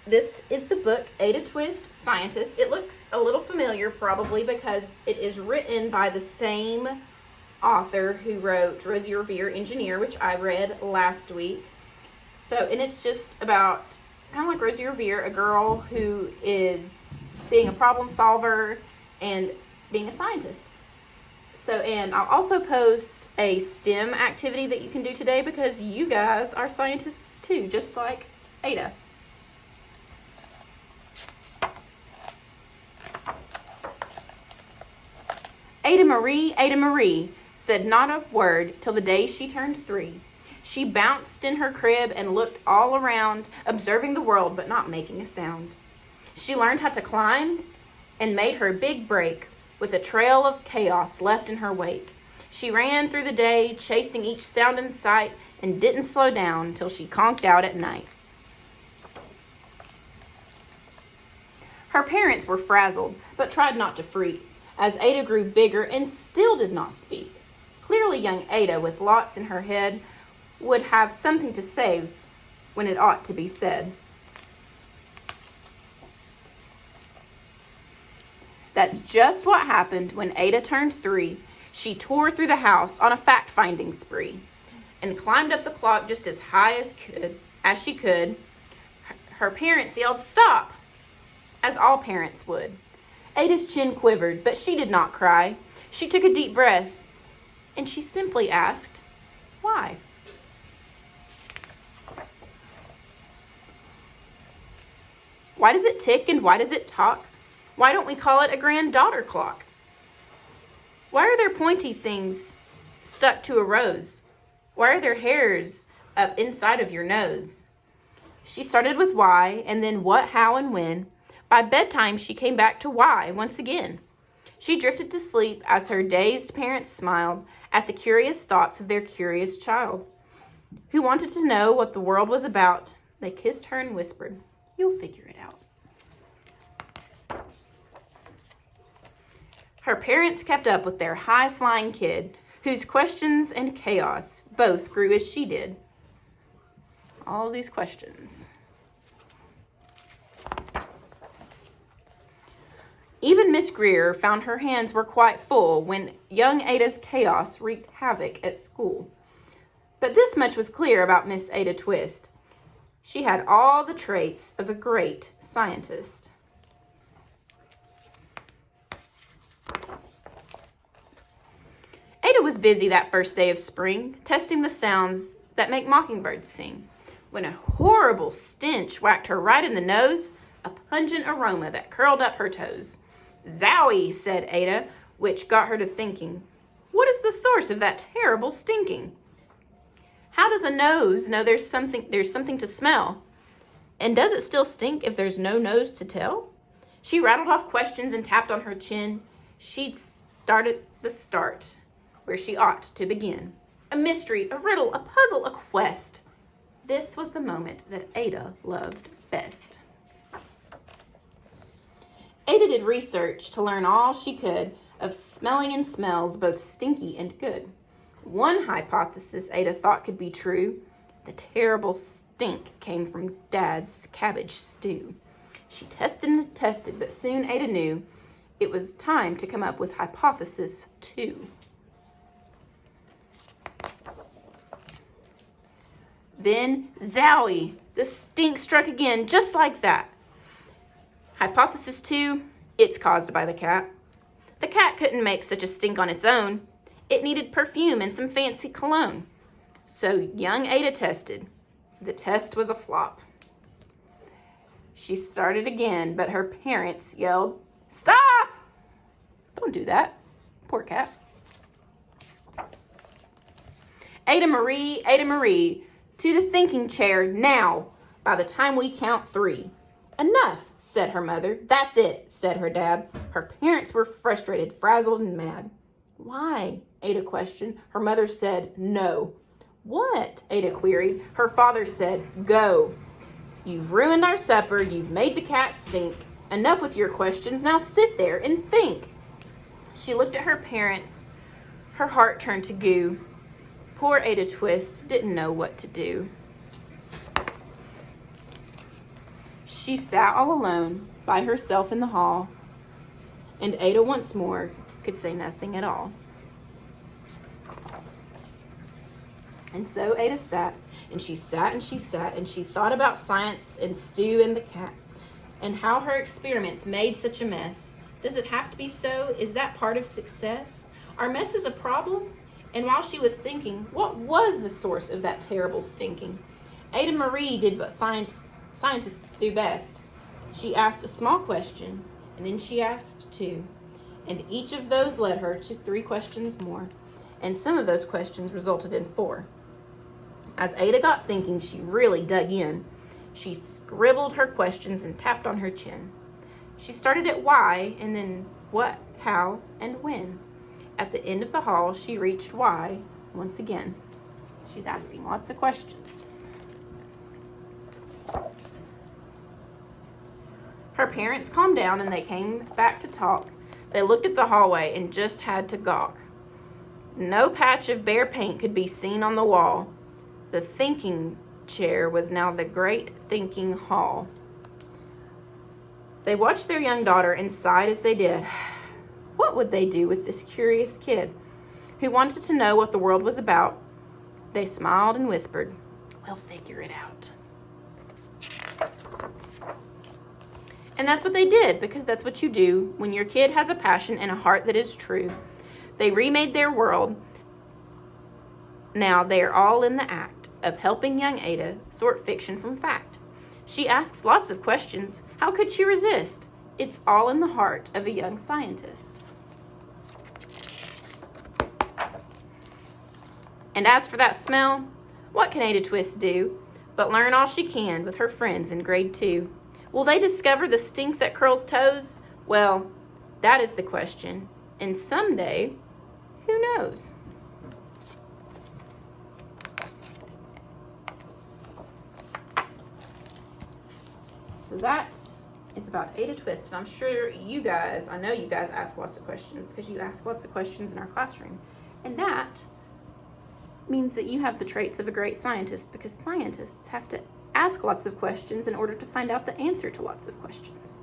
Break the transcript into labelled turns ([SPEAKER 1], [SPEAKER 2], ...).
[SPEAKER 1] This is the book, Ada Twist, Scientist. It looks a little familiar probably because it is written by the same author who wrote Rosie Revere Engineer, which I read last week. And it's just about, kind of like Rosie Revere, a girl who is being a problem solver and being a scientist. And I'll also post a STEM activity that you can do today because you guys are scientists too, just like Ada. Ada Marie, said not a word till the day she turned 3. She bounced in her crib and looked all around, observing the world but not making a sound. She learned how to climb and made her big break with a trail of chaos left in her wake. She ran through the day, chasing each sound in sight, and didn't slow down till she conked out at night. Her parents were frazzled, but tried not to freak, as Ada grew bigger and still did not speak. Clearly young Ada, with lots in her head, would have something to say when it ought to be said. That's just what happened when Ada turned 3. She tore through the house on a fact-finding spree and climbed up the clock just as high as she could. Her parents yelled, "Stop!" as all parents would. Ada's chin quivered, but she did not cry. She took a deep breath, and she simply asked, "Why?" Why does it tick and why does it talk? Why don't we call it a granddaughter clock? Why are there pointy things stuck to a rose? Why are there hairs up inside of your nose? She started with why, and then what, how, and when. By bedtime, she came back to why once again. She drifted to sleep as her dazed parents smiled at the curious thoughts of their curious child, who wanted to know what the world was about. They kissed her and whispered, "You'll figure it out." Her parents kept up with their high-flying kid, whose questions and chaos both grew as she did. All these questions. Even Miss Greer found her hands were quite full when young Ada's chaos wreaked havoc at school. But this much was clear about Miss Ada Twist. She had all the traits of a great scientist. Ada was busy that first day of spring, testing the sounds that make mockingbirds sing, when a horrible stench whacked her right in the nose, a pungent aroma that curled up her toes. "Zowie," said Ada, which got her to thinking, what is the source of that terrible stinking? How does a nose know there's something to smell? And does it still stink if there's no nose to tell? She rattled off questions and tapped on her chin. She'd started the start where she ought to begin. A mystery, a riddle, a puzzle, a quest. This was the moment that Ada loved best. Ada did research to learn all she could of smelling and smells, both stinky and good. One hypothesis Ada thought could be true. The terrible stink came from Dad's cabbage stew. She tested and tested, but soon Ada knew it was time to come up with hypothesis 2. Then, zowie, the stink struck again, just like that. Hypothesis 2, it's caused by the cat. The cat couldn't make such a stink on its own. It needed perfume and some fancy cologne. So young Ada tested. The test was a flop. She started again, but her parents yelled, "Stop! Don't do that. Poor cat." Ada Marie, to the thinking chair now, by the time we count 3. "Enough," said her mother. "That's it," said her dad. Her parents were frustrated, frazzled, and mad. "Why?" Ada questioned. Her mother said, "No." "What?" Ada queried. Her father said, "Go. You've ruined our supper. You've made the cat stink. Enough with your questions. Now sit there and think." She looked at her parents. Her heart turned to goo. Poor Ada Twist didn't know what to do. She sat all alone by herself in the hall, and Ada once more could say nothing at all. And so Ada sat, and she sat, and she sat, and she thought about science and Stu and the cat, and how her experiments made such a mess. Does it have to be so? Is that part of success? Are messes a problem? And while she was thinking, what was the source of that terrible stinking? Ada Marie did what scientists do best. She asked a small question, and then she asked two. And each of those led her to 3 questions more. And some of those questions resulted in 4. As Ada got thinking, she really dug in. She scribbled her questions and tapped on her chin. She started at why, and then what, how, and when. At the end of the hall, she reached why once again. She's asking lots of questions. Her parents calmed down and they came back to talk. They looked at the hallway and just had to gawk. No patch of bare paint could be seen on the wall. The thinking chair was now the great thinking hall. They watched their young daughter and sighed as they did. What would they do with this curious kid who wanted to know what the world was about? They smiled and whispered, "We'll figure it out." And that's what they did, because that's what you do when your kid has a passion and a heart that is true. They remade their world. Now they are all in the act of helping young Ada sort fiction from fact. She asks lots of questions. How could she resist? It's all in the heart of a young scientist. And as for that smell, what can Ada Twist do but learn all she can with her friends in grade 2? Will they discover the stink that curls toes? Well, that is the question. And someday, who knows? So that is about Ada Twist. And I'm sure you guys, I know you guys ask lots of questions because you ask lots of questions in our classroom. And that means that you have the traits of a great scientist, because scientists have to ask lots of questions in order to find out the answer to lots of questions.